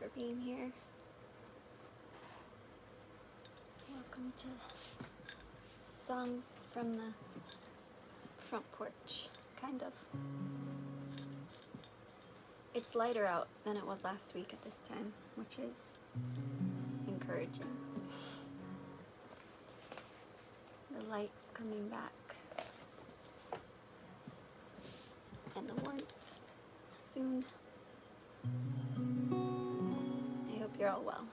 for being here. Welcome to Songs from the Front Porch, kind of. It's lighter out than it was last week at this time, which is encouraging. The light's coming back. And the warmth soon. I hope you're all well.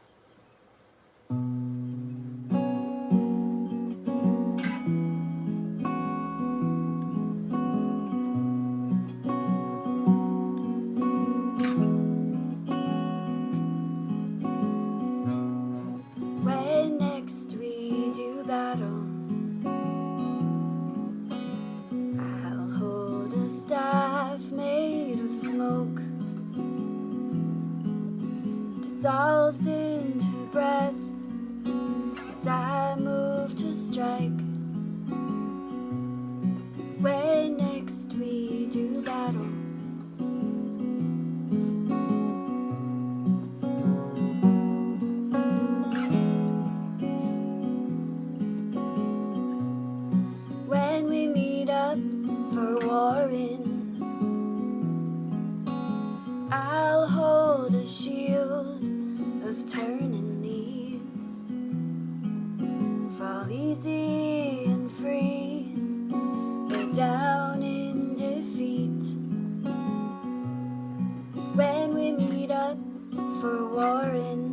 When next we do battle, I'll hold a staff made of smoke, dissolves into breath as I move to strike. When next we do battle, when we meet up for warring, I'll hold a shield of turning leaves, fall easy and free, but down in defeat. When we meet up for warring,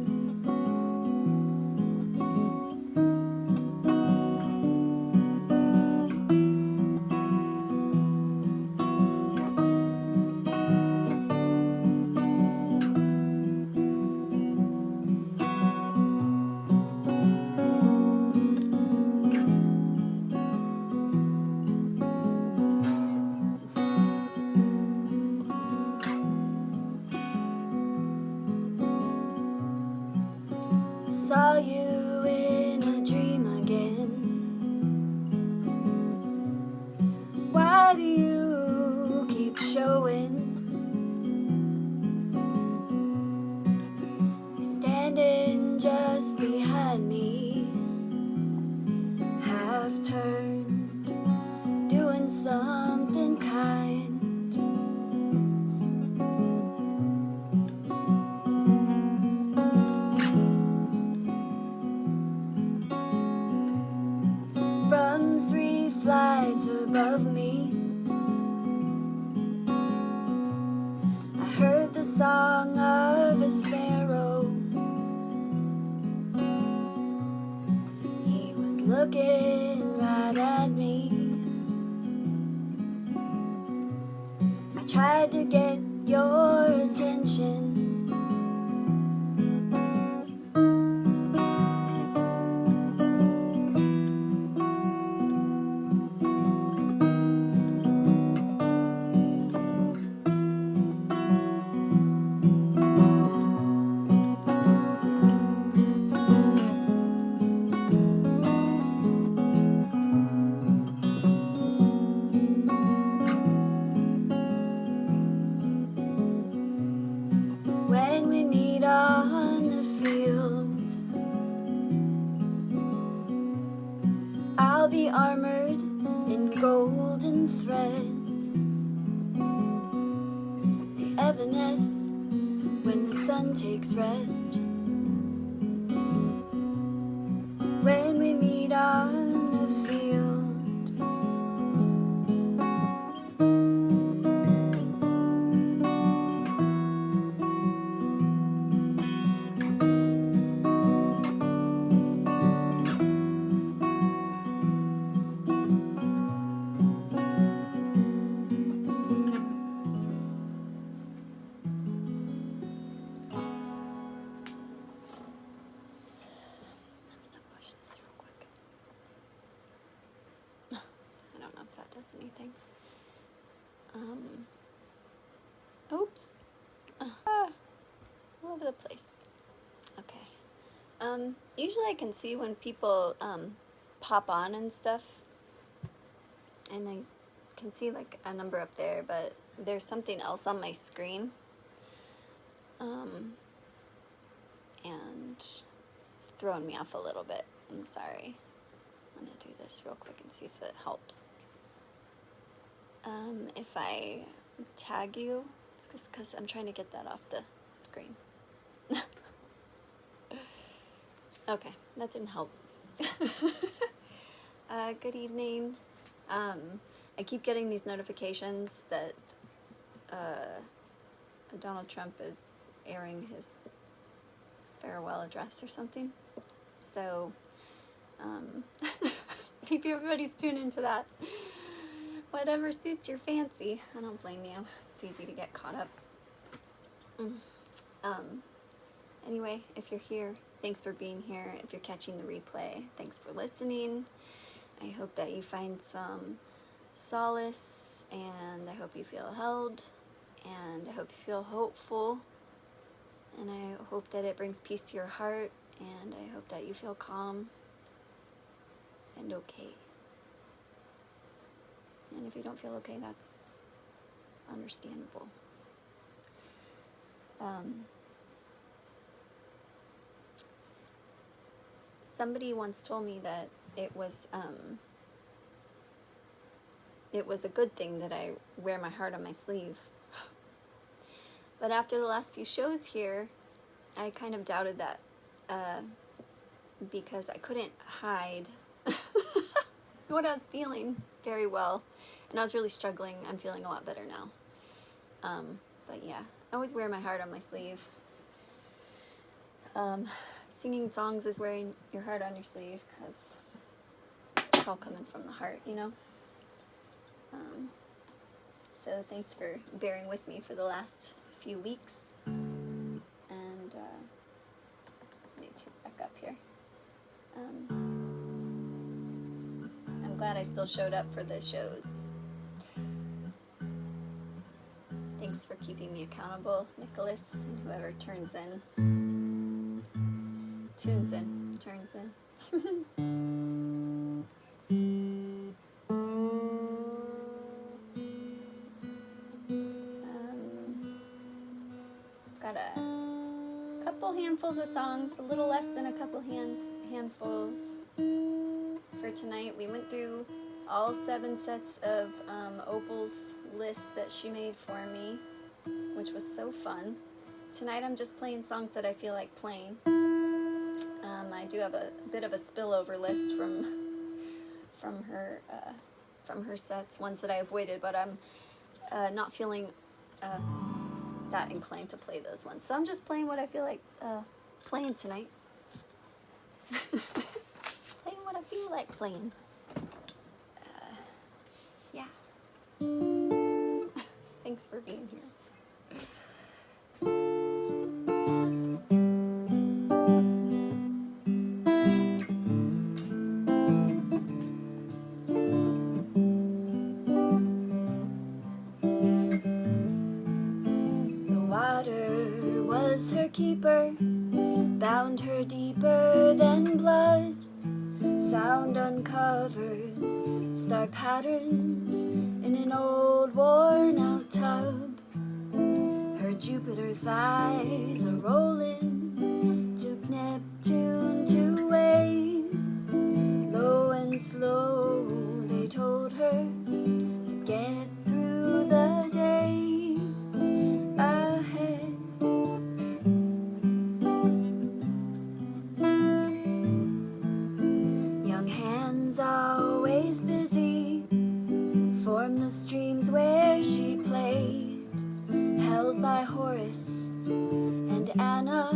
saw you in a dream again. Why do you keep showing? You're standing just behind me, half turned, doing something kind. From 3 flights above me, I heard the song of a sparrow. He was looking right at me. I tried to get your attention. When we meet on the field, I'll be armored in golden threads, the evanesce when the sun takes rest. When we meet on the field, does anything. Oops. All over the place. Okay. Usually I can see when people pop on and stuff, and I can see like a number up there, but there's something else on my screen. and it's throwing me off a little bit. I'm sorry. I'm going to do this real quick and see if it helps. If I tag you, it's just because I'm trying to get that off the screen. Okay, that didn't help. Good evening. I keep getting these notifications that Donald Trump is airing his farewell address or something. So, maybe everybody's tuned into that. Whatever suits your fancy. I don't blame you. It's easy to get caught up. Anyway, if you're here, thanks for being here. If you're catching the replay, thanks for listening. I hope that you find some solace, and I hope you feel held, and I hope you feel hopeful, and I hope that it brings peace to your heart, and I hope that you feel calm and okay. And if you don't feel okay, that's understandable. Somebody once told me that it was a good thing that I wear my heart on my sleeve. But after the last few shows here, I kind of doubted that because I couldn't hide what I was feeling very well. And I was really struggling. I'm feeling a lot better now. But yeah, I always wear my heart on my sleeve. Singing songs is wearing your heart on your sleeve, because it's all coming from the heart, you know? So thanks for bearing with me for the last few weeks. And let me tune back up here. I'm glad I still showed up for the shows. Thanks for keeping me accountable, Nicholas, and whoever turns in. Turns in. Got a couple handfuls of songs, a little less than a couple handfuls for tonight. We went through all 7 sets of Opal's list that she made for me, which was so fun. Tonight I'm just playing songs that I feel like playing. I do have a bit of a spillover list from her sets, ones that I avoided, but I'm not feeling that inclined to play those ones. So I'm just playing what I feel like playing tonight. Playing what I feel like playing. Yeah. Thanks for being here. Her keeper, bound her deeper than blood. Sound uncovered, star patterns in an old worn out tub. Her Jupiter thighs are rolling, took Neptune to waves. Low and slow, they told her to get through the days ahead. Always busy, form the streams where she played, held by Horis and Anna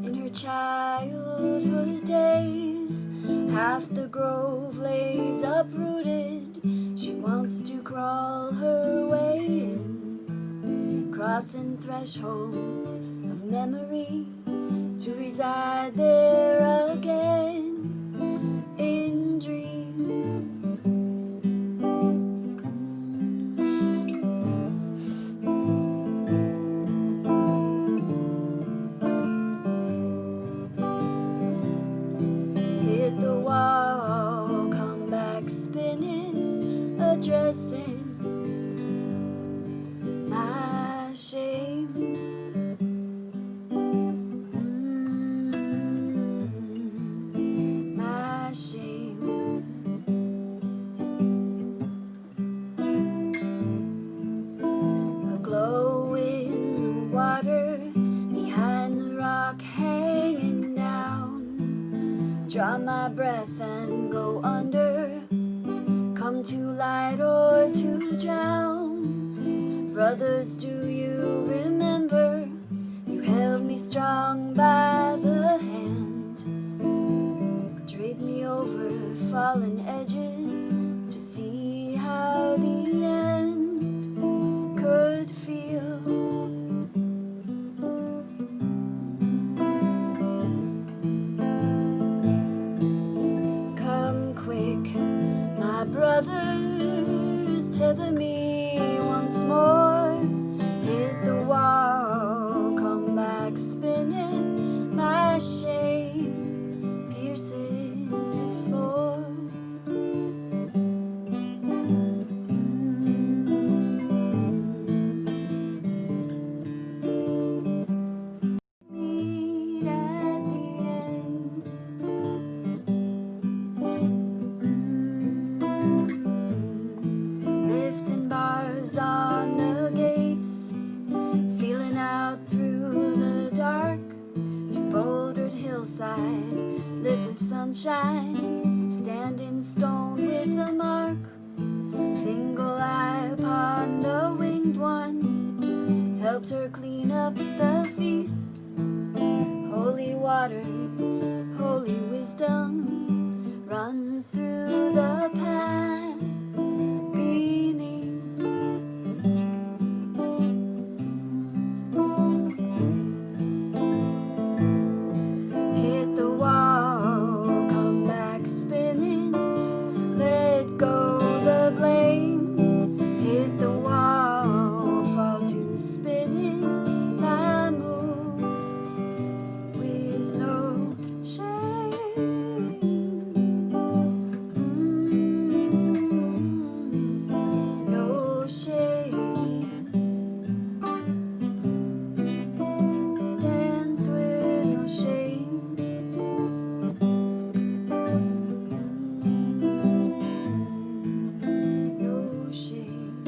in her childhood days. Half the grove lays uprooted, she wants to crawl her way in, crossing thresholds of memory to reside there again. In dreams. Hit the wall, come back spinning, addressing my shame. brothers, do you remember? You held me strong by the hand, draped me over fallen edges to see how the end could feel. Come quick, my brothers, tether me once more. Hit the wall, come back spinning. My shame pierces the floor. Meet at the end. Lifting bars on the gates, feeling out through the dark to bouldered hillside lit with sunshine, standing stone with a mark. Single eye upon the winged one, helped her clean up the feast. Holy water, holy wisdom runs through the path beneath. Hit the wall, come back spinning, let go the blame. Hit the wall, fall to spinning. I move with no shame. No shame. Dance with no shame. No shame.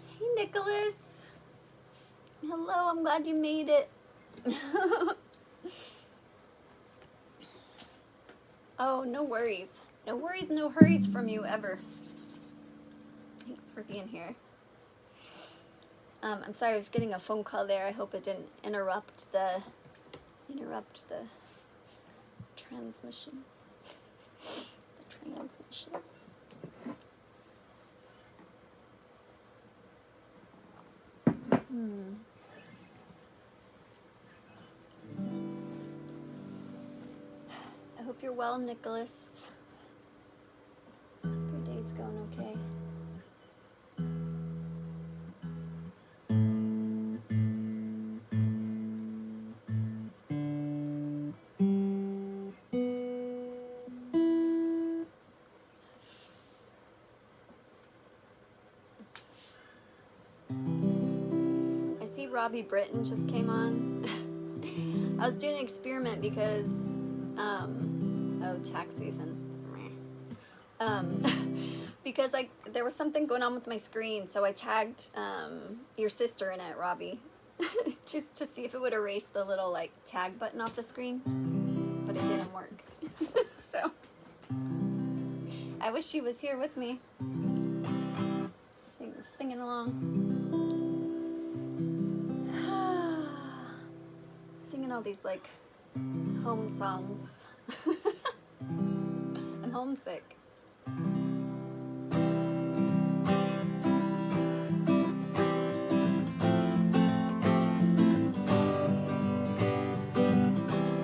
Hey, Nicholas. Hello, I'm glad you made it. Oh, no worries. No worries, no hurries from you ever. Thanks for being here. I'm sorry, I was getting a phone call there. I hope it didn't interrupt the transmission. The transmission. I hope you're well, Nicholas. Hope your day's going okay. I see Robbie Britton just came on. I was doing an experiment because, tax season. Because there was something going on with my screen, so I tagged your sister in it, Robbie, just to see if it would erase the little tag button off the screen, but it didn't work. So I wish she was here with me, singing along, singing all these home songs. I'm homesick.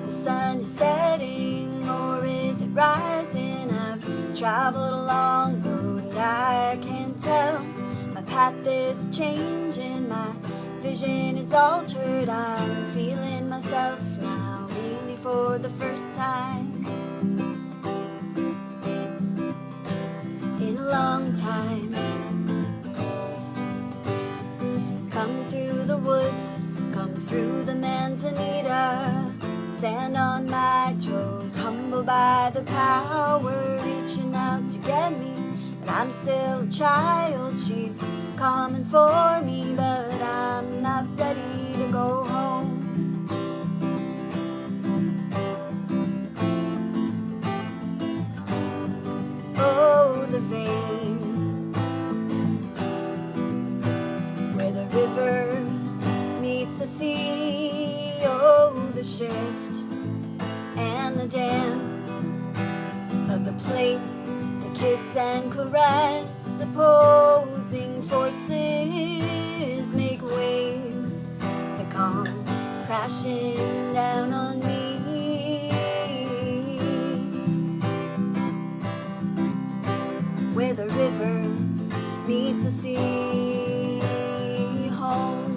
The sun is setting, or is it rising? I've traveled a long road and I can't tell. My path is changing, my vision is altered. I'm feeling myself now, really for the first time in a long time. Come through the woods, come through the manzanita, sand on my toes, humbled by the power reaching out to get me. And I'm still a child, she's coming for me, but I'm not ready to go home. Oh, the vein where the river meets the sea. Oh, the shift and the dance of the plates, the kiss and caress. Opposing forces make waves that come crashing down on me. Where the river meets the sea, home.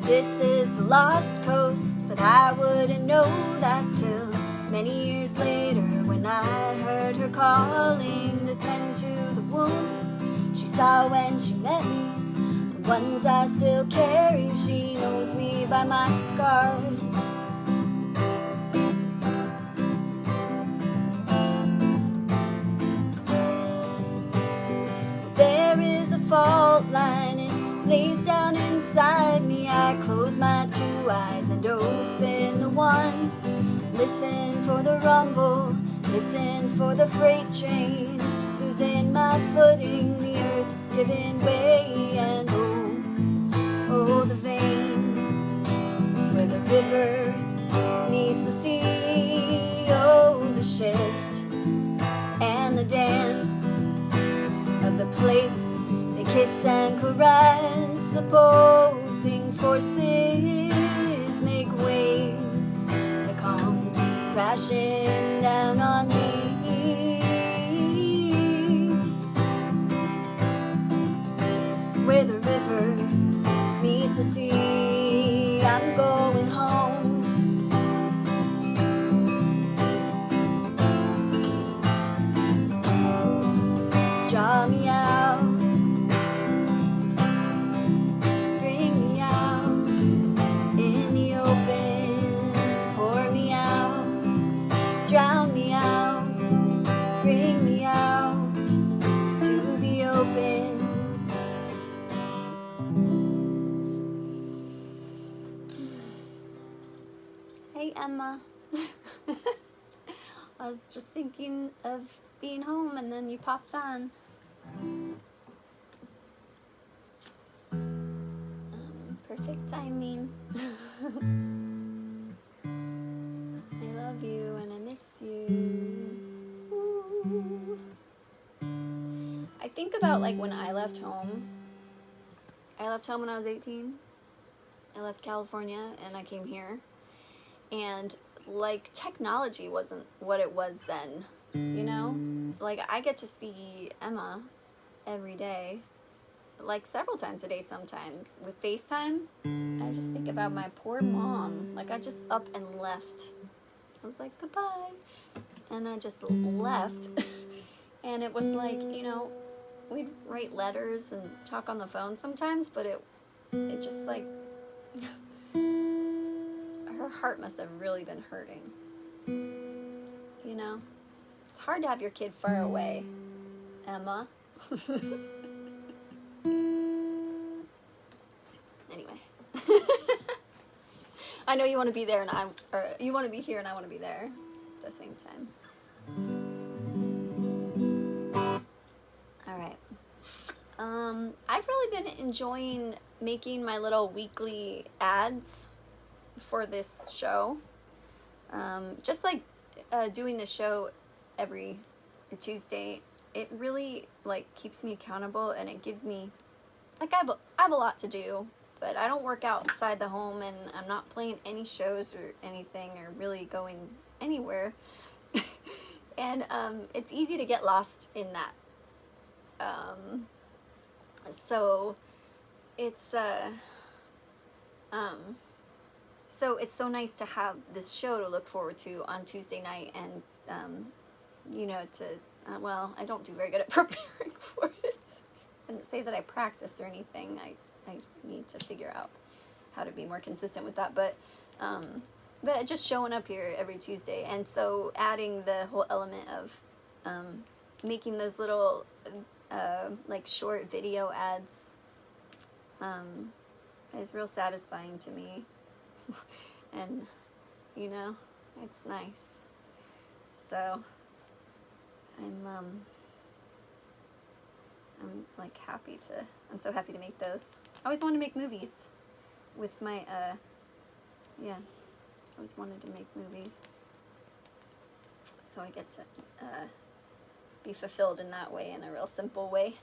This is the lost coast, but I wouldn't know that till many years later, when I heard her calling to tend to the wounds she saw when she met me, the ones I still carry. She knows me by my scars. There is a fault line, it lays down inside me. I close my two eyes and open the one. Listen for the rumble, listen for the freight train. Losing my footing, the earth's giving way. And oh, the vein where the river meets the sea. Oh, the shift and the dance of the plates, they kiss and caress. Opposing forces make waves that come crashing down on me. Where the river meets the sea, I'm going home. Draw me out, bring me out in the open, pour me out, drown me out, bring me out to be open. Hey Emma. I was just thinking of being home and then you popped on. Perfect timing. I love you and I miss you. Ooh. I think about like when I left home. I left home when I was 18. I left California and I came here. And like technology wasn't what it was then, you know? Like I get to see Emma every day, like several times a day sometimes with FaceTime. I just think about my poor mom. Like I just up and left. I was like, goodbye. And I just left. And it was like, you know, we'd write letters and talk on the phone sometimes, but it just like, her heart must have really been hurting. You know? It's hard to have your kid far away, Emma. Anyway. I know you want to be there and you want to be here and I want to be there at the same time. Alright. I've really been enjoying making my little weekly ads for this show. Just like doing the show every Tuesday, it really like keeps me accountable and it gives me like I have a lot to do, but I don't work outside the home and I'm not playing any shows or anything or really going anywhere. And it's easy to get lost in that. So it's so nice to have this show to look forward to on Tuesday night and you know, to well, I don't do very good at preparing for it. I wouldn't say that I practice or anything. I I need to figure out how to be more consistent with that. But just showing up here every Tuesday, and so adding the whole element of making those little like short video ads is real satisfying to me. And you know, it's nice. So I'm like I'm so happy to make those. I always wanted to make movies with my yeah, I always wanted to make movies, so I get to be fulfilled in that way, in a real simple way.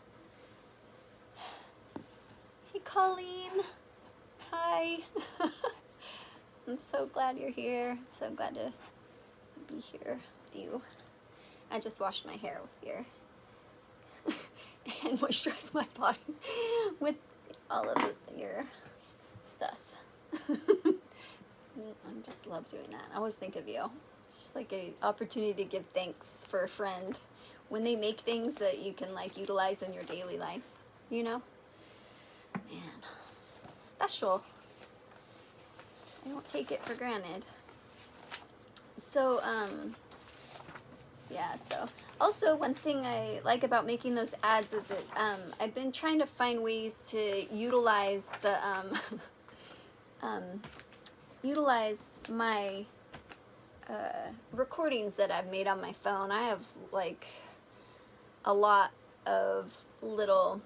Hey Colleen, hi. I'm so glad you're here. I'm so glad to be here with you. I just washed my hair with your and moisturized my body with all of your stuff. I just love doing that. I always think of you. It's just like an opportunity to give thanks for a friend when they make things that you can like utilize in your daily life, you know? Man, it's special. I don't take it for granted. So, yeah, so also one thing I like about making those ads is that I've been trying to find ways to utilize the utilize my recordings that I've made on my phone. I have like a lot of little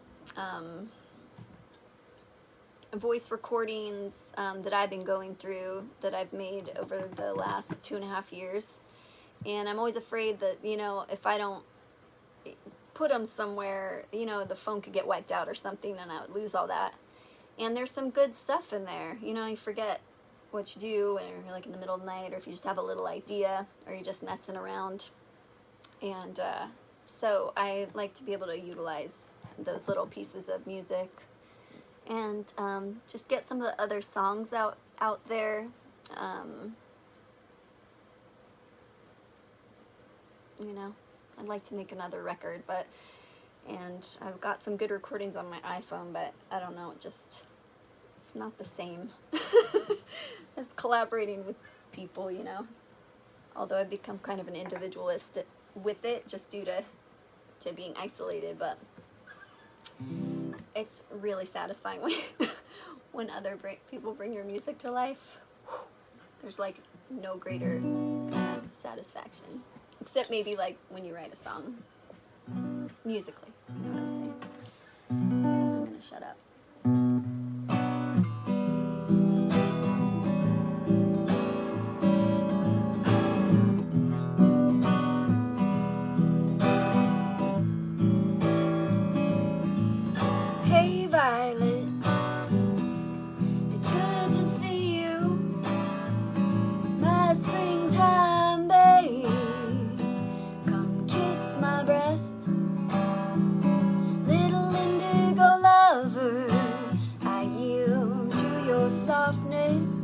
voice recordings that I've been going through, that I've made over the last 2.5 years. And I'm always afraid that, you know, if I don't put them somewhere, you know, the phone could get wiped out or something and I would lose all that. And there's some good stuff in there. You know, you forget what you do when you're like in the middle of the night, or if you just have a little idea, or you're just messing around. And so I like to be able to utilize those little pieces of music and just get some of the other songs out there. You know, I'd like to make another record, and I've got some good recordings on my iPhone, but I don't know, it's not the same as collaborating with people, you know. Although I've become kind of an individualist with it, just due to being isolated, but it's really satisfying when other people bring your music to life. There's like no greater kind of satisfaction, except maybe like when you write a song musically. You know what I'm saying? I'm gonna shut up. Hey Violet, it's good to see you, my springtime babe. Come kiss my breast, little indigo lover. I yield to your softness.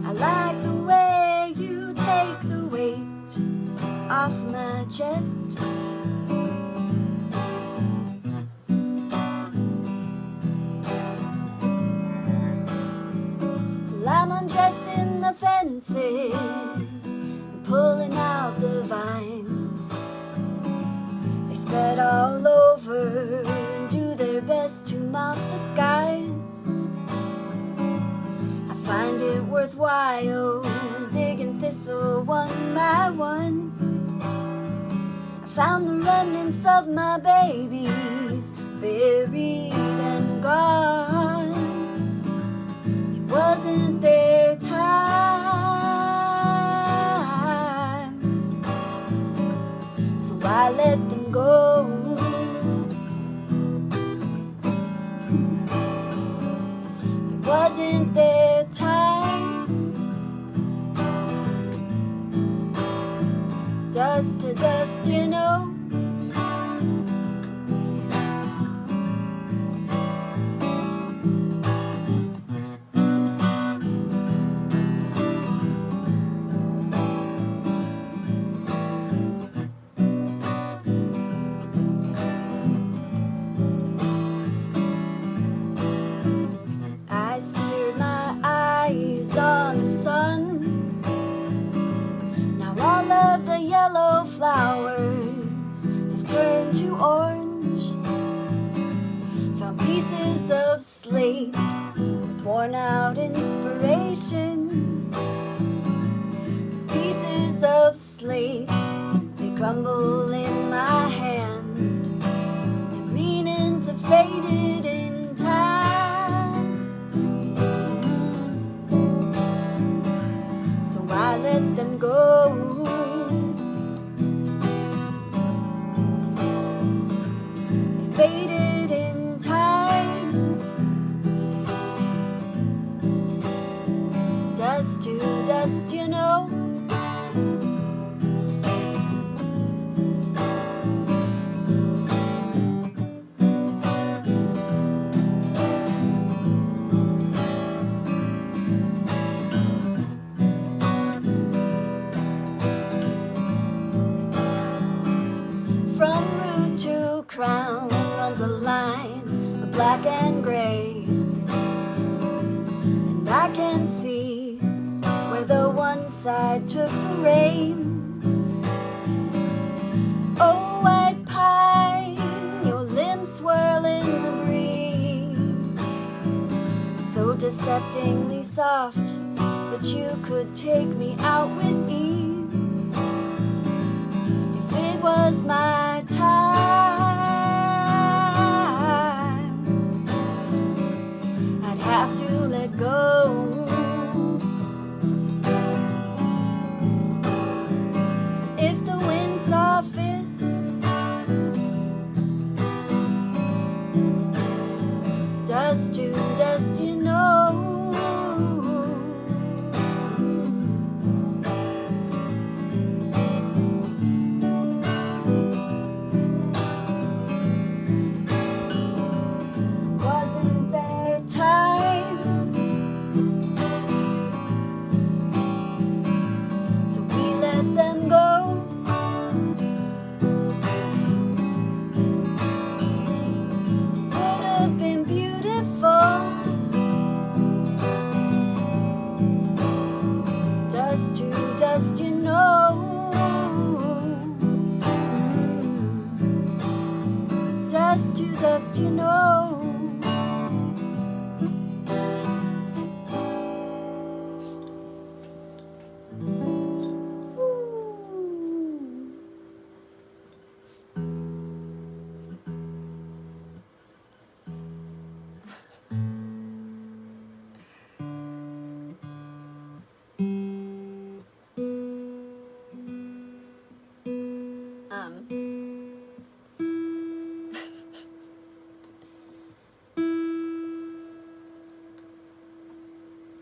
I like the way you take the weight off my chest. I'm undressing the fences, pulling out the vines. They spread all over and do their best to mock the skies. I find it worthwhile digging thistle one by one. I found the remnants of my babies buried and gone. Wasn't their time, so I let them go. It wasn't their time. Dust to dust, you know. black and gray, and I can see where the one side took the rain. Oh, white pine, your limbs swirl in the breeze, so deceptively soft that you could take me out with ease. If it was my time, I'd have to let go. If the wind saw fit, dust to dust, you know. Wasn't there time? So we let them go. Would have been beautiful. Dust to dust, you know. Dust to dust, you know.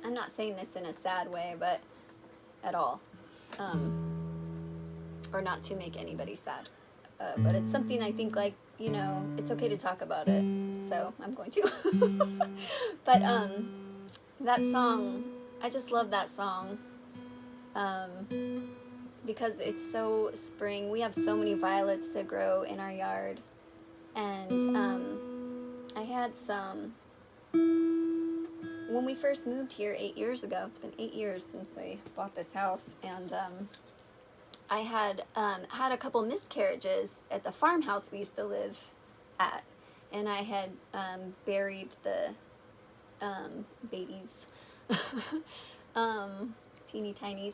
I'm not saying this in a sad way, but at all. Or not to make anybody sad. But it's something I think, like, you know, it's okay to talk about it. So I'm going to. But that song, I just love that song. Because it's so spring. We have so many violets that grow in our yard. And I had some... When we first moved here 8 years ago, it's been 8 years since I bought this house, and I had had a couple miscarriages at the farmhouse we used to live at, and I had buried the babies, teeny tinies,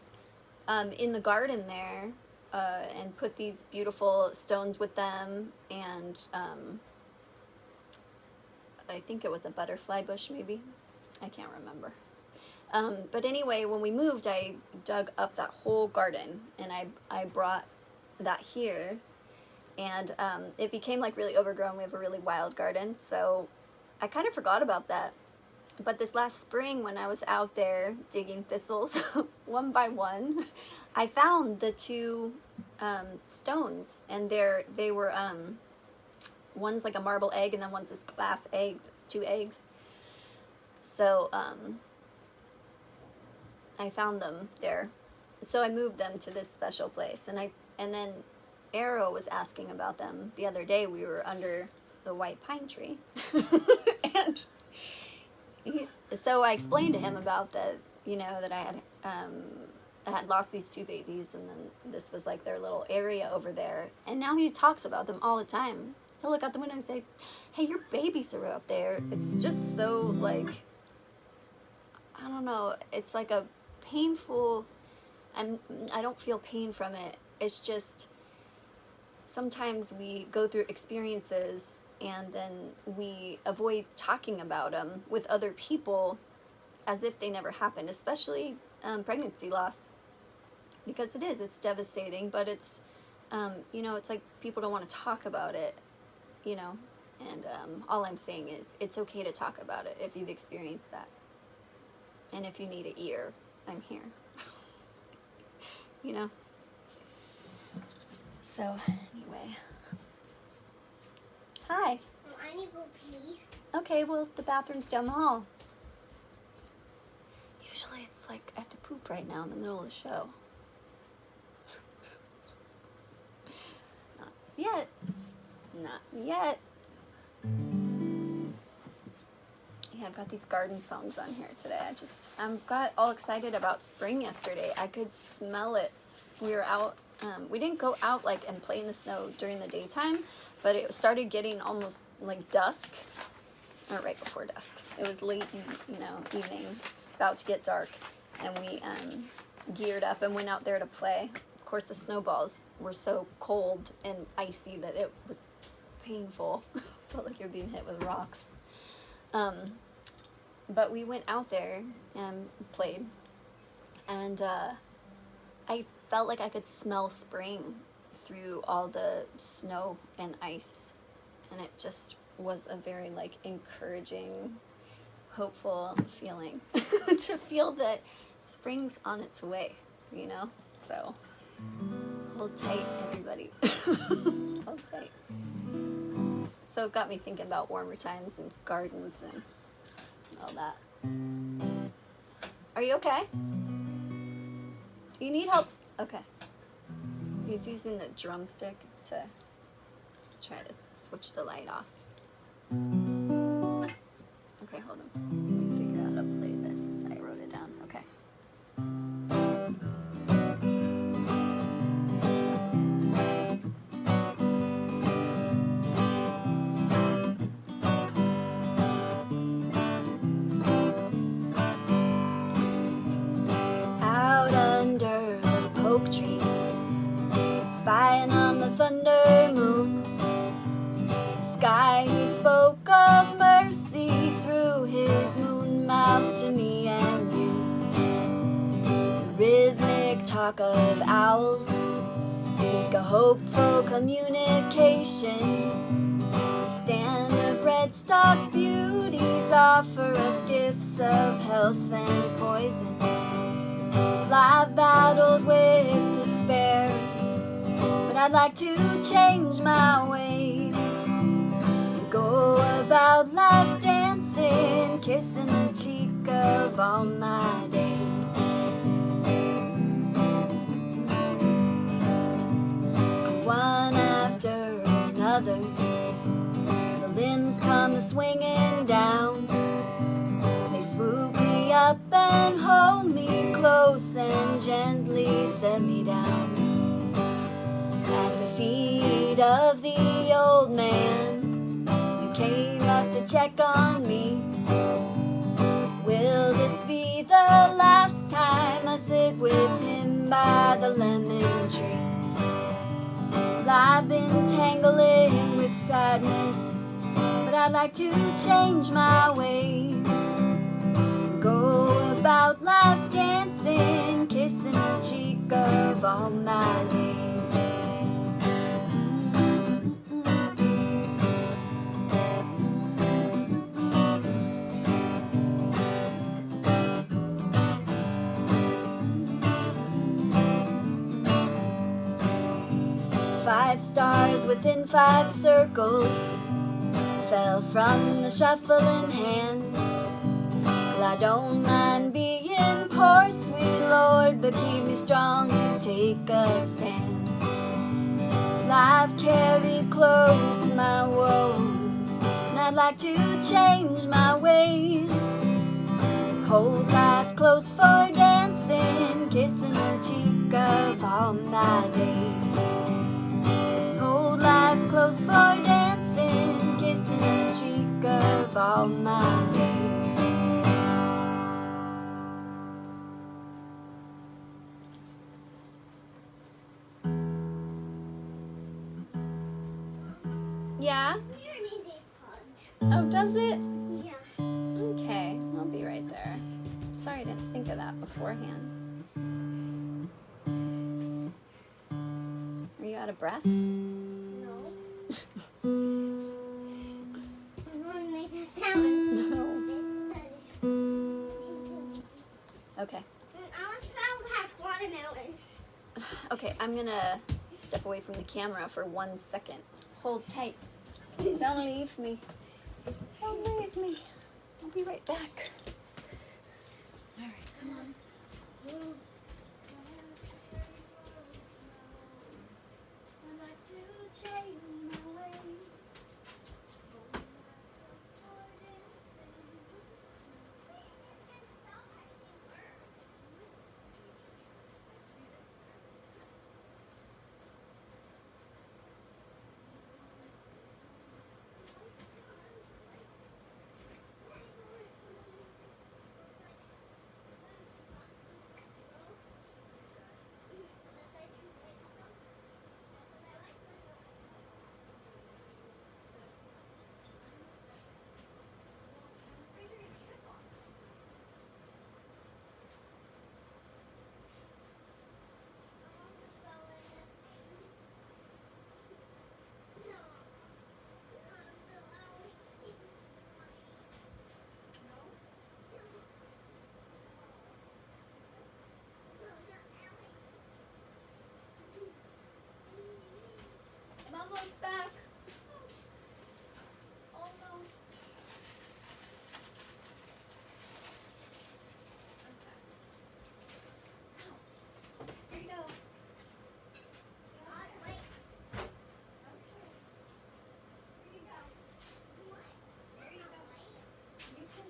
in the garden there, and put these beautiful stones with them, and I think it was a butterfly bush maybe. I can't remember. But anyway, when we moved, I dug up that whole garden, and I brought that here, and it became like really overgrown. We have a really wild garden, so I kind of forgot about that. But this last spring, when I was out there digging thistles one by one, I found the two stones, and they were one's like a marble egg, and then one's this glass egg, 2 eggs. So, I found them there. So I moved them to this special place. And then Arrow was asking about them the other day. We were under the white pine tree. And so I explained to him about that I had lost these 2 babies, and then this was like their little area over there. And now he talks about them all the time. He'll look out the window and say, "Hey, your babies are out there." It's just so, like, I don't know, it's like a painful, I don't feel pain from it. It's just, sometimes we go through experiences and then we avoid talking about them with other people as if they never happened, especially pregnancy loss. Because it's devastating, but it's, it's like people don't want to talk about it, and all I'm saying is it's okay to talk about it if you've experienced that. And if you need an ear, I'm here. So, anyway. Hi. I need to go pee. Okay, well, the bathroom's down the hall. Usually it's like I have to poop right now in the middle of the show. Not yet. Not yet. got these garden songs on here today. I got all excited about spring yesterday. I could smell it. We were out. We didn't go out like and play in the snow during the daytime, but it started getting almost like dusk, or right before dusk. It was late, evening, about to get dark, and we geared up and went out there to play. Of course, the snowballs were so cold and icy that it was painful. Felt like you're being hit with rocks. But we went out there and played, and I felt like I could smell spring through all the snow and ice, and it just was a very like encouraging, hopeful feeling to feel that spring's on its way, so hold tight, everybody. Hold tight. So it got me thinking about warmer times and gardens and all that. Are you okay? Do you need help? Okay. He's using the drumstick to try to switch the light off. Okay, hold on. Let me figure out how to play this. I wrote it down. Okay. Out under the oak trees, spying on the thunder moon. Sky, he spoke of mercy through his moon mouth to me and you. The rhythmic talk of owls speak a hopeful communication. The stand of red-stalked beauties offer us gifts of health and poison. I've battled with despair, but I'd like to change my ways. Go about life dancing, kissing the cheek of all my days. One after another, the limbs come swinging down. They swoop me up and hold me close and gently set me down. At the feet of the old man who came up to check on me. Will this be the last time I sit with him by the lemon tree? Well, I've been tangling with sadness, but I'd like to change my ways. Go about life dancing, kissing the cheek of all my days. 5 stars within 5 circles fell from the shuffling hands. Well, I don't mind being poor, sweet Lord, but keep me strong to take a stand. Well, I've carried close my woes, and I'd like to change my ways. Hold life close for dancing, kissing the cheek of all my days. Hold life close for dancing, kissing the cheek of all my days. Yeah? Oh, does it? Yeah. Okay, I'll be right there. Sorry I didn't think of that beforehand. Are you out of breath? No. I want to make that sound. No. Okay. I want to pack watermelon. Okay, I'm gonna step away from the camera for 1 second. Hold tight. Don't leave me. Don't leave me. I'll be right back. Alright, come on. I'd like to change my ways. almost back. Almost. Okay. Here you go. Wait. Here you go. What? There you go. You can.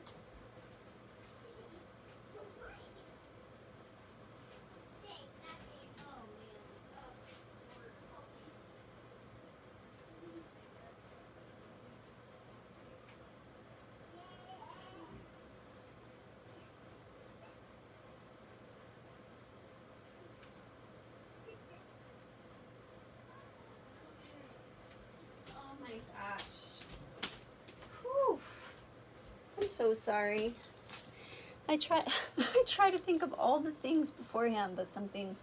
Thanks, that's it. Oh man. Oh, Lord, help me. Oh my gosh. Whew. I'm so sorry. I try I try to think of all the things beforehand, but something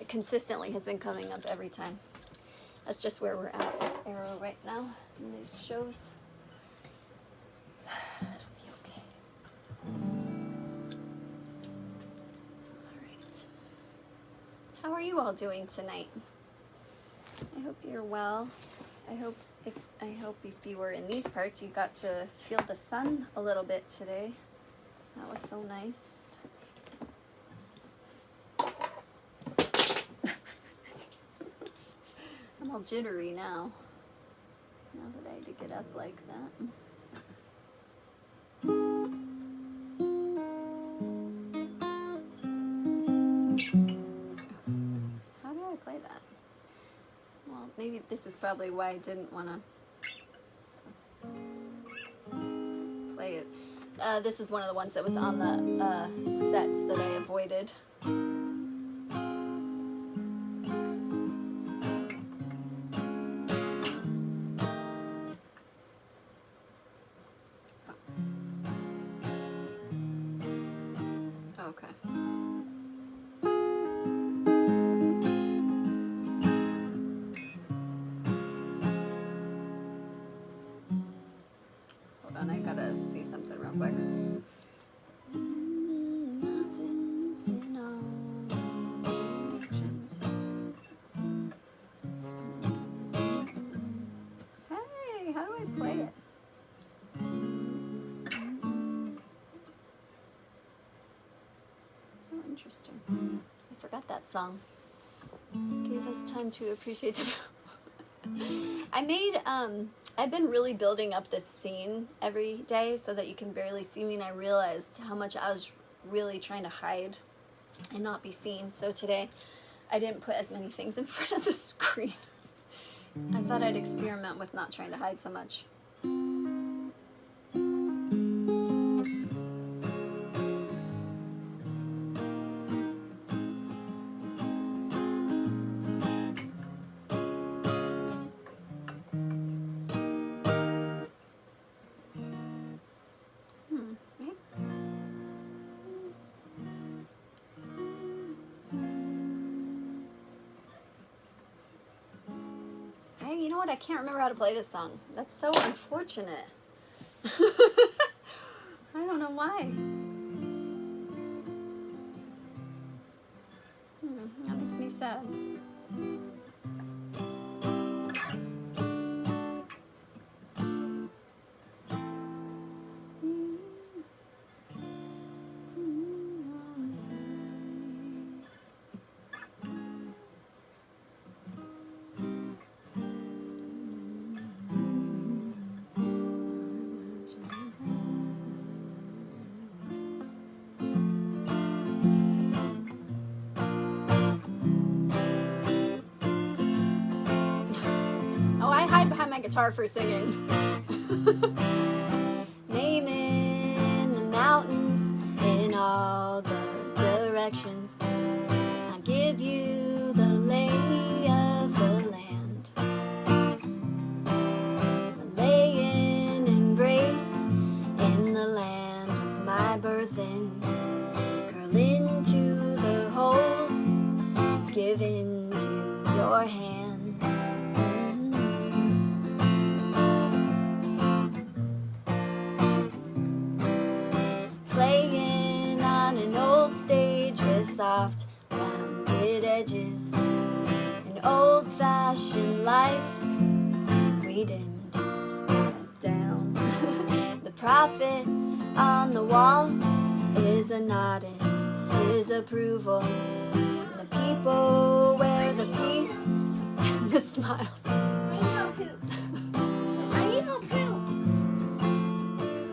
consistently has been coming up every time. That's just where we're at with Arrow right now in these shows. It'll be okay. All right. How are you all doing tonight? I hope you're well. I hope if you were in these parts, you got to feel the sun a little bit today. That was so nice. I'm all jittery now. Now that I had to get up like that. How do I play that? Well, maybe this is probably why I didn't want to play it. This is one of the ones that was on the sets that I avoided. Okay. Hold on, I gotta see something real quick. Mountains in all directions. Hey, how do I play it? Oh, interesting. I forgot that song. Gave us time to appreciate the I've been really building up this scene every day so that you can barely see me, and I realized how much I was really trying to hide and not be seen. So today I didn't put as many things in front of the screen. I thought I'd experiment with not trying to hide so much. You know what? I can't remember how to play this song. That's so unfortunate. I don't know why. That makes me sad. My guitar for singing. Naming the mountains in all the directions. I give you the lay of the land. I lay in embrace in the land of my birth and curl into the hold, give into your hand. Playing on an old stage with soft rounded edges and old-fashioned lights. we dimmed it down. The prophet on the wall is a nodding his approval. The people wear the peace and the smiles. I need to poop. I need to poop.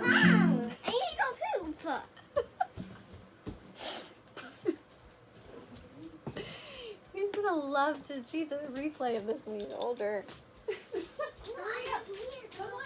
Mom, I need to poop. He's gonna love to see the replay of this when he's older. Come on.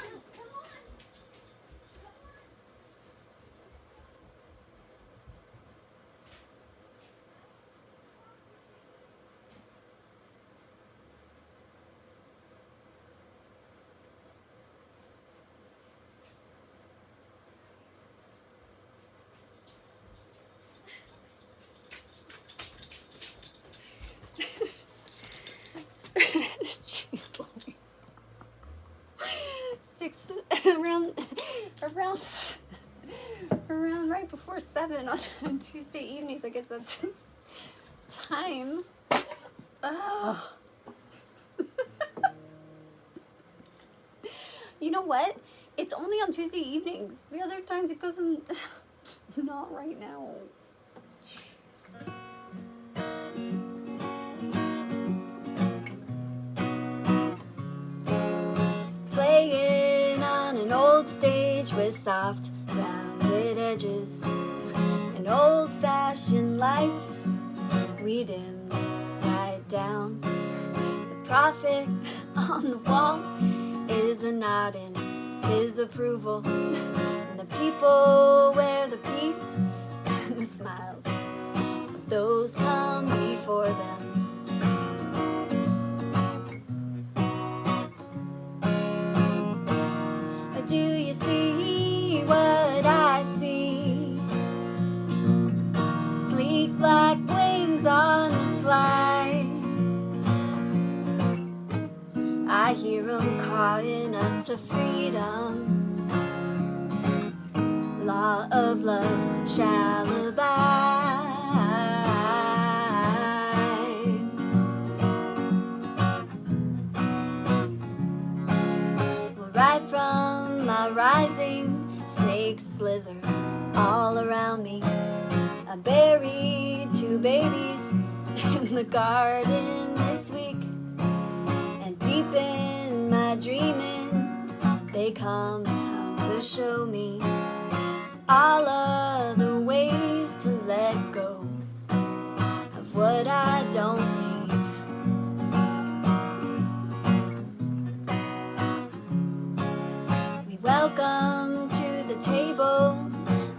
Jeez Louise. Around right before 7 on Tuesday evenings. I guess that's his time. Oh. You know what? It's only on Tuesday evenings. The other times it goes in. Not right now. Jeez. Playing on an old stage with soft, rounded edges and old-fashioned lights. We dimmed right down. The prophet on the wall is a nodding his approval, and the people wear the peace and the smiles of those come before them. Do you see what I see? Sleek black wings on the fly. I hear 'em calling us to freedom. Law of love shall abide. Well, right from my rising, snakes slither all around me. I buried 2 babies in the garden this week. And deep in my dreaming, they come out to show me all of the ways to let go of what I don't need. We welcome to the table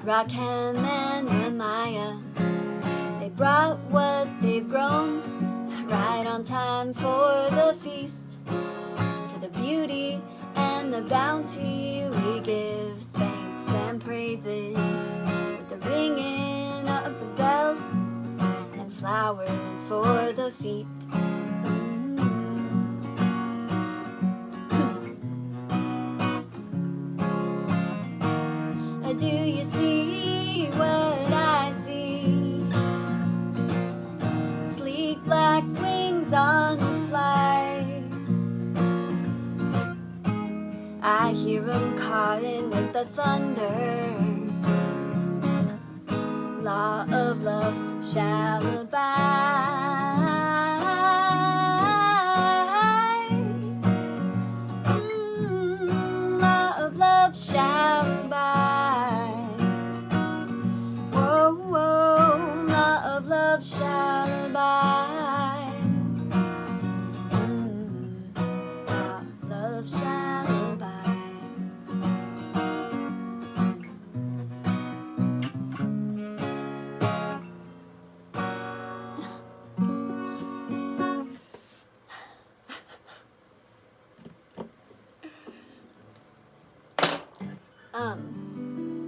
Rakem and Ramaya. They brought what they've grown right on time for the feast. For the beauty and the bounty we give thanks and praises, with the ringing of the bells and flowers for the feet. Do you see what I see? Sleek black wings on the fly. I hear 'em calling with the thunder. Law of love shall abide. Law of love shall abide. Whoa, whoa, law of love shall abide. Law of love shall abide.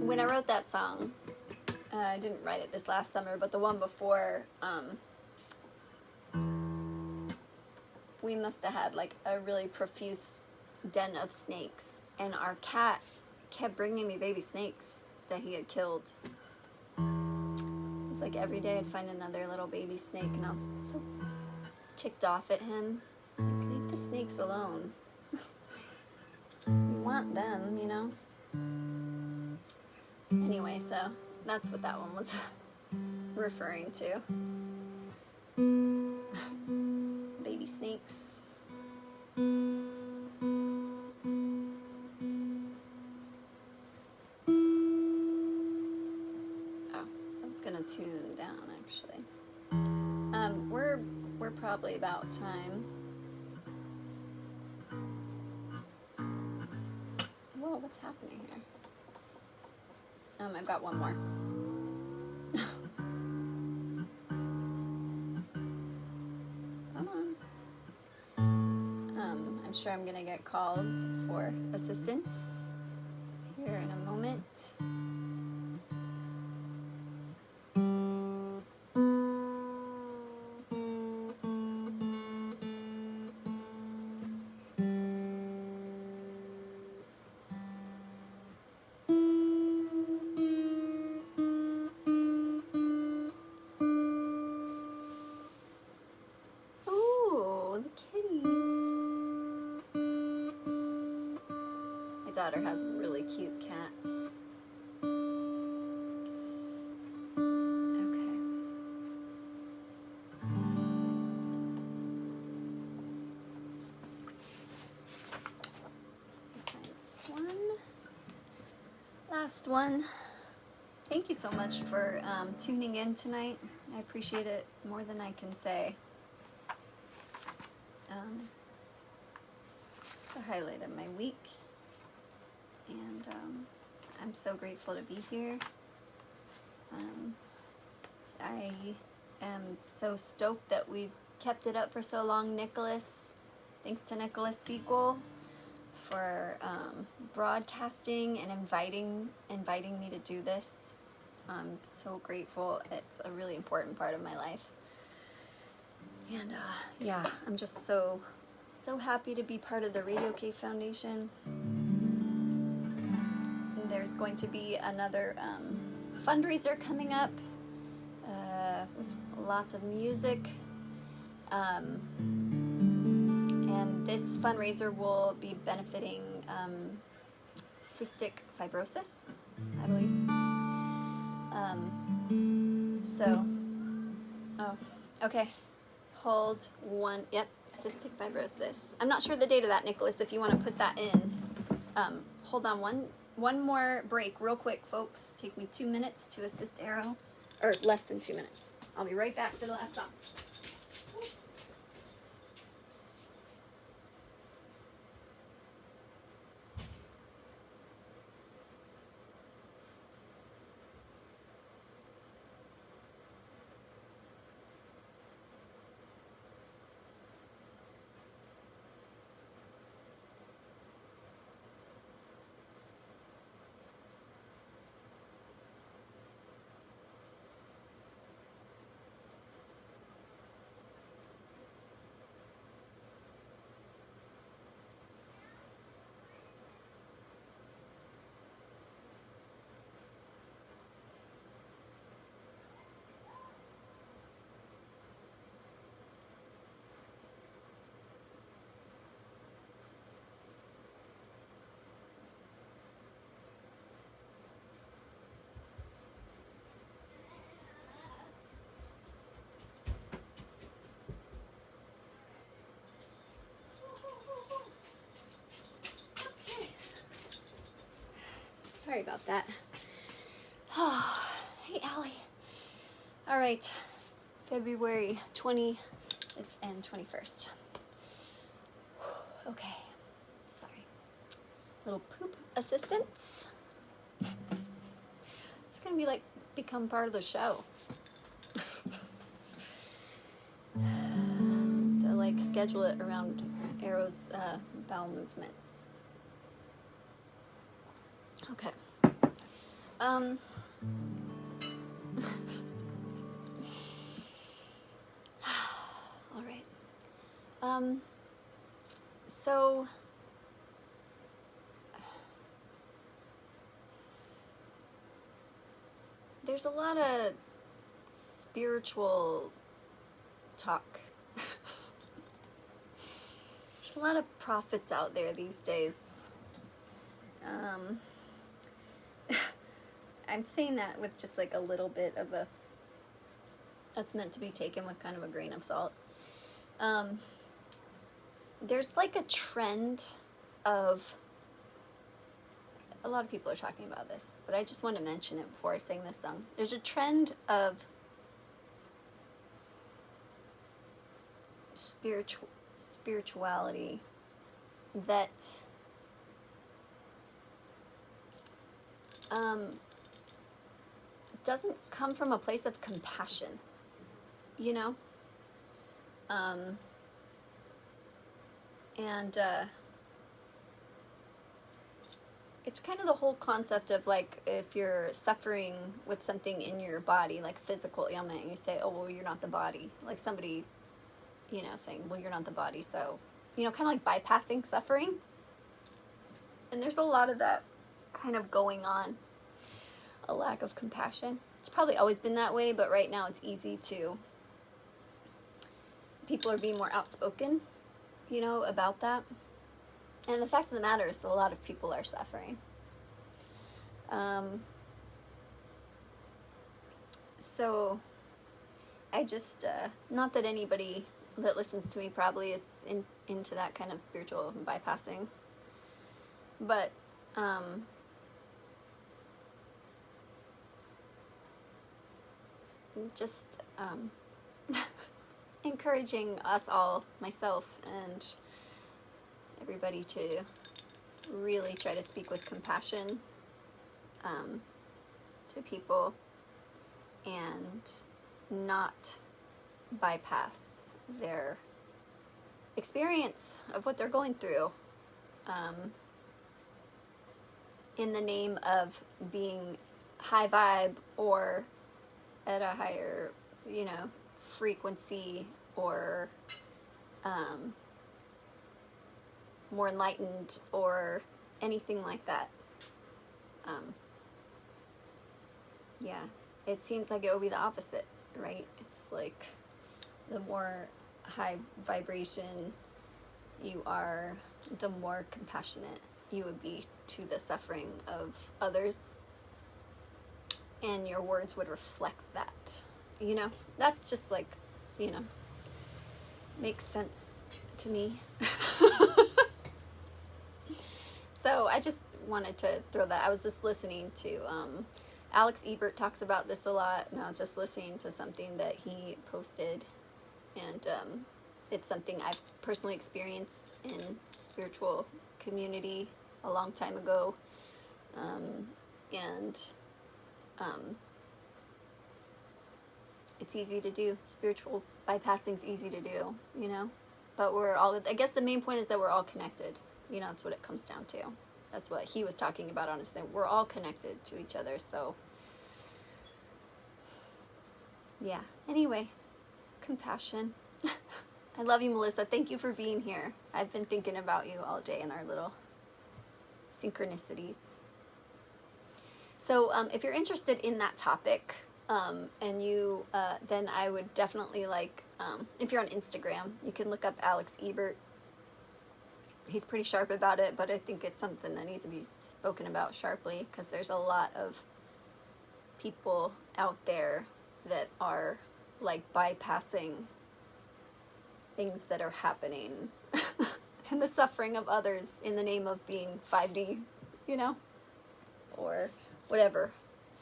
When I wrote that song, I didn't write it this last summer, but the one before, we must have had like a really profuse den of snakes, and our cat kept bringing me baby snakes that he had killed. It was like every day I'd find another little baby snake, and I was so ticked off at him. Like, leave the snakes alone. want them, you know? Anyway, so that's what that one was referring to. Baby snakes. Oh, I was gonna tune down actually. We're probably about time. Whoa, what's happening here? I've got one more. Come on. I'm sure I'm gonna get called for assistance here in a moment. Daughter has really cute cats. Okay. Find this one. Last one. Thank you so much for tuning in tonight. I appreciate it more than I can say. It's the highlight of my week. And I'm so grateful to be here. I am so stoked that we've kept it up for so long, Nicholas. Thanks to Nicholas Sequel for broadcasting and inviting me to do this. I'm so grateful. It's a really important part of my life. And yeah, I'm just so happy to be part of the RadioCave Foundation. There's going to be another fundraiser coming up with lots of music. And this fundraiser will be benefiting cystic fibrosis, I believe. Oh, okay. Hold one. Yep, cystic fibrosis. I'm not sure the date of that, Nicholas, if you want to put that in. Hold on one more break real quick, folks. Take me 2 minutes to assist Arrow, or less than 2 minutes. I'll be right back for the last song. Sorry about that. Oh, hey, Allie. All right, February 20th and 21st. Okay, sorry. Little poop assistance. It's gonna be like become part of the show. To like schedule it around Arrow's bowel movements. Okay. All right. So there's a lot of spiritual talk. There's a lot of prophets out there these days. Um, I'm saying that with just like a little bit of a, that's meant to be taken with kind of a grain of salt. There's like a trend of, a lot of people are talking about this, but I just want to mention it before I sing this song. There's a trend of spirituality that doesn't come from a place of compassion, you know? And it's kind of the whole concept of like, if you're suffering with something in your body, like physical ailment, and you say, oh, well, you're not the body. Like somebody, you know, saying, well, you're not the body. So, you know, kind of like bypassing suffering. And there's a lot of that kind of going on. A lack of compassion. It's probably always been that way, but right now it's easy to, people are being more outspoken, you know, about that. And the fact of the matter is that a lot of people are suffering. So I just, not that anybody that listens to me probably is into that kind of spiritual bypassing, but just encouraging us all, myself and everybody, to really try to speak with compassion to people and not bypass their experience of what they're going through in the name of being high vibe or at a higher, you know, frequency, or more enlightened, or anything like that. Yeah, it seems like it would be the opposite, right? It's like the more high vibration you are, the more compassionate you would be to the suffering of others, and your words would reflect that, you know? That's just like, you know, makes sense to me. So I just wanted to throw that. I was just listening to Alex Ebert talks about this a lot, and I was just listening to something that he posted, and it's something I've personally experienced in spiritual community a long time ago, and it's easy to do. Spiritual bypassing's easy to do, you know, but we're all, I guess the main point is that we're all connected, you know. That's what it comes down to. That's what he was talking about, honestly. We're all connected to each other, so yeah. Anyway, compassion. I love you, Melissa. Thank you for being here. I've been thinking about you all day in our little synchronicities. So if you're interested in that topic, and you, then I would definitely like, if you're on Instagram, you can look up Alex Ebert. He's pretty sharp about it, but I think it's something that needs to be spoken about sharply, because there's a lot of people out there that are like bypassing things that are happening and the suffering of others in the name of being 5D, you know, or whatever.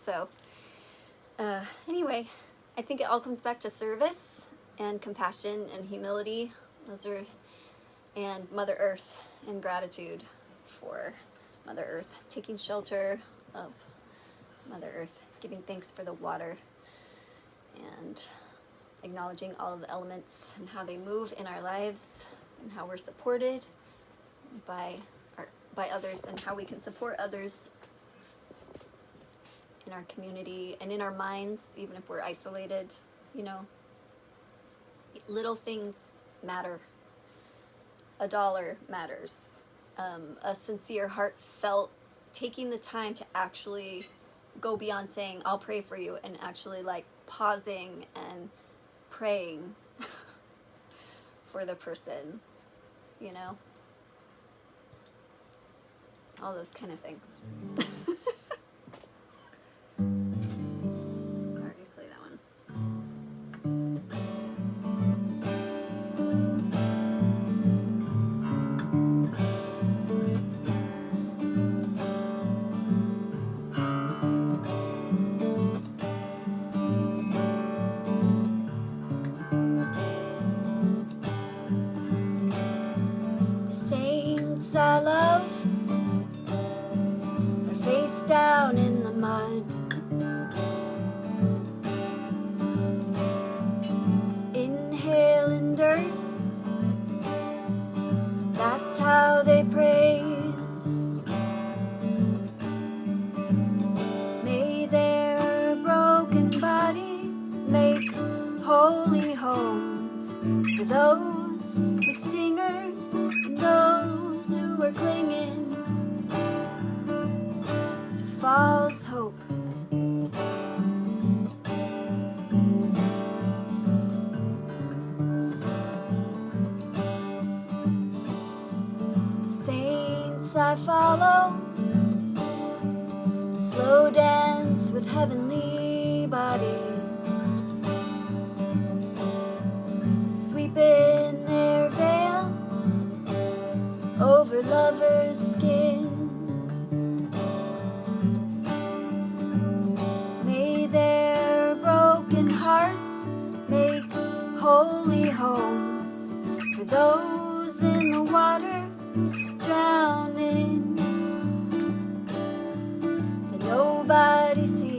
So anyway, I think it all comes back to service and compassion and humility. Those are, and Mother Earth, and gratitude for Mother Earth, taking shelter of Mother Earth, giving thanks for the water, and acknowledging all of the elements and how they move in our lives, and how we're supported by others, and how we can support others in our community and in our minds, even if we're isolated, you know. Little things matter. $1 matters. A sincere, heartfelt, taking the time to actually go beyond saying, I'll pray for you, and actually like pausing and praying for the person, you know. all those kind of things. I already played that one. The saints I love are face down in the mud, inhaling dirt. That's how they praise. May their broken bodies make holy homes for those with stingers and those who are clinging to false hope. The saints I follow slow dance with heavenly bodies, sweeping their veils over lovers' skin. May their broken hearts make holy homes for those in the water drowning that nobody sees.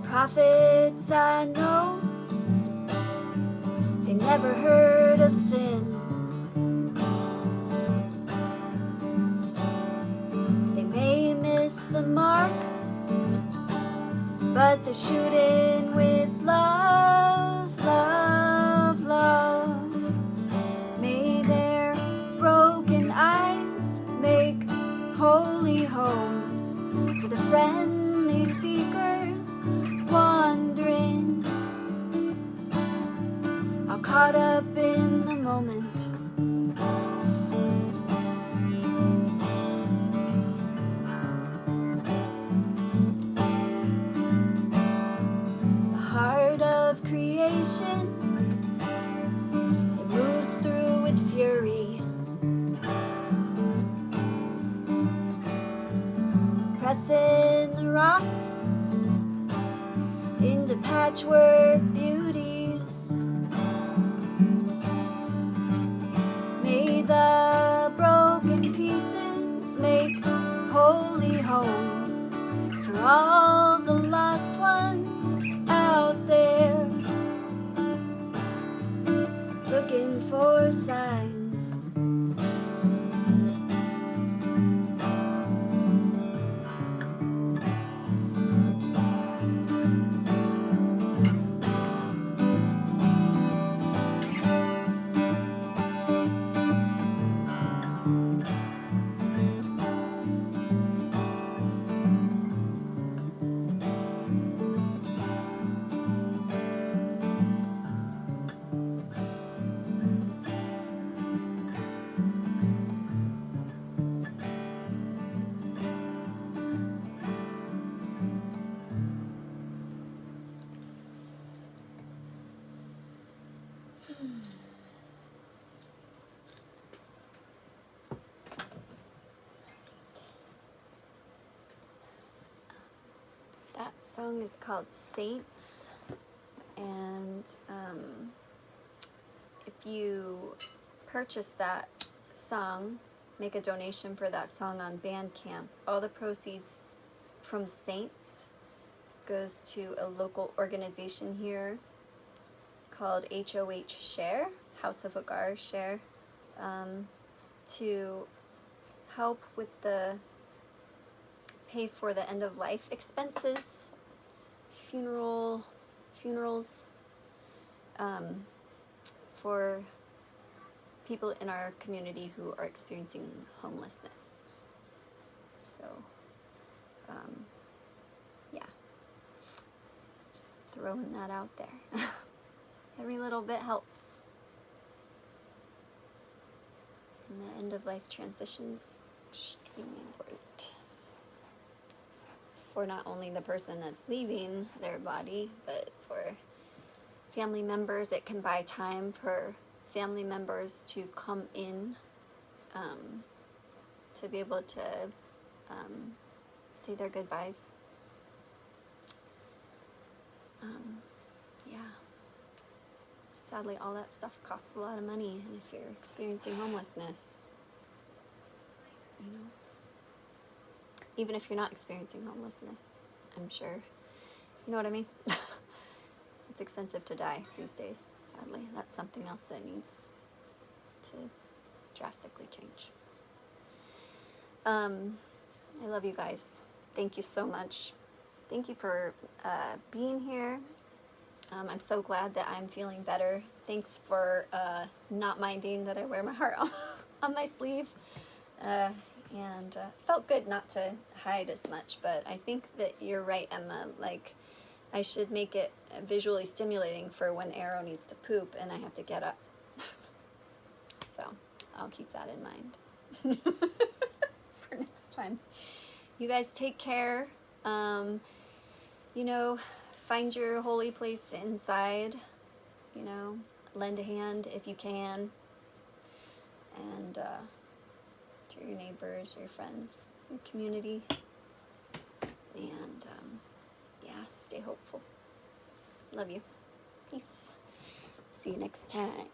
Prophets I know, they never heard of sin. They may miss the mark, but they're shooting with love, love, love. May their broken eyes make holy homes for the friendly seekers wandering, all caught up in the moment. The heart of creation, it moves through with fury, pressing the rocks into patchwork beauties. May the broken pieces make holy homes for all the lost ones out there looking for signs. That song is called Saints, and if you purchase that song, make a donation for that song on Bandcamp, all the proceeds from Saints goes to a local organization here called HOH Share, House of Agar Share, to help with the pay for the end of life expenses funerals for people in our community who are experiencing homelessness. So, yeah, just throwing that out there. Every little bit helps. And the end of life transitions extremely important for not only the person that's leaving their body, but for family members. It can buy time for family members to come in, to be able to say their goodbyes. Yeah. Sadly, all that stuff costs a lot of money, and if you're experiencing homelessness, you know, even if you're not experiencing homelessness, I'm sure, you know what I mean? It's expensive to die these days, sadly. That's something else that needs to drastically change. I love you guys. Thank you so much. Thank you for being here. I'm so glad that I'm feeling better. Thanks for not minding that I wear my heart on my sleeve. And felt good not to hide as much, but I think that you're right, Emma. Like, I should make it visually stimulating for when Arrow needs to poop and I have to get up. So I'll keep that in mind for next time. You guys take care. You know, find your holy place inside. You know, lend a hand if you can. And to your neighbors, your friends, your community. And yeah, stay hopeful. Love you. Peace. See you next time.